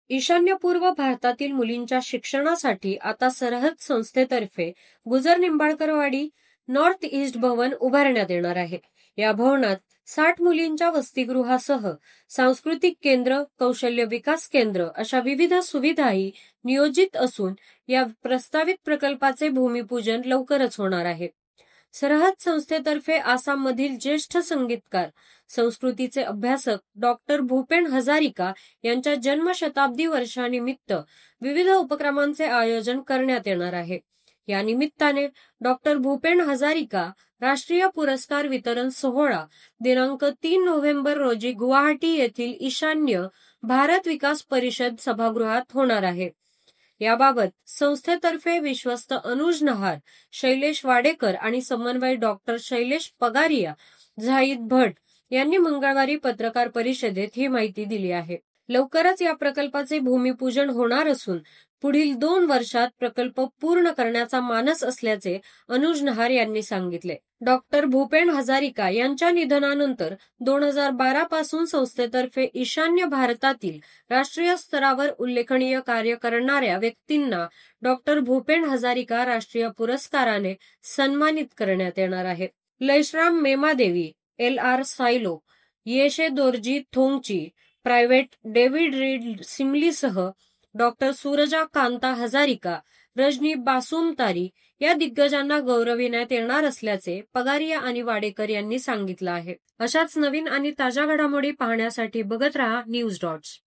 ईशान्यपूर्व भारतातील मुलींच्या शिक्षणासाठी आता सरहद संस्थेतर्फे गुजर निंबाळकरवाडी नॉर्थ ईस्ट भवन उभारण्यात येणार आहे. या भवनात 60 मुलींच्या वसतिगृहासह सांस्कृतिक केंद्र, कौशल्य विकास केंद्र अशा विविध सुविधाही नियोजित असून या प्रस्तावित प्रकल्पाचे भूमिपूजन लवकरच होणार आहे. सरहद संस्थेतर्फे आसाममधील ज्येष्ठ संगीतकार, संस्कृतीचे अभ्यासक डॉक्टर भूपेन हजारिका यांच्या जन्मशताब्दी वर्षानिमित्त विविध उपक्रमांचे आयोजन करण्यात येणार आहे. या निमित्ताने डॉक्टर भूपेन हजारिका राष्ट्रीय पुरस्कार वितरण सोहळा दिनांक 3 नोव्हेंबर रोजी गुवाहाटी येथील ईशान्य भारत विकास परिषद सभागृहात होणार आहे. याबाबत संस्थेतर्फे विश्वस्त अनुज नहार, शैलेश वाडेकर आणि समन्वय डॉक्टर शैलेश पगारिया, झाहिद भट यांनी मंगळवारी पत्रकार परिषदेत ही माहिती दिली आहे. लवकरच या प्रकल्पाचे भूमिपूजन होणार असून पुढील 2 वर्षात प्रकल्प पूर्ण करण्याचा मानस असल्याचे अनुज नहार यांनी सांगितले. डॉक्टर भूपेन हजारिका यांच्या निधनानंतर 2012 पासून संस्थेतर्फे ईशान्य भारतातील राष्ट्रीय स्तरावर उल्लेखनीय कार्य करणाऱ्या व्यक्तींना डॉक्टर भूपेन हजारिका राष्ट्रीय पुरस्काराने सन्मानित करण्यात येणार आहे. Laishram Memadevi, LR Sailo, Yeshe Dorjee Thongchi, private David Reid सिमलीसह डॉक्टर सूरजा कांता हजारिका, रजनी बासुमतारी या दिग्गजांना गौरविण्यात येणार असल्याचे पगारिया आणि वाडेकर यांनी सांगितलं आहे. अशाच नवीन आणि ताज्या घडामोडी पाहण्यासाठी बघत रहा न्यूज डॉट्स.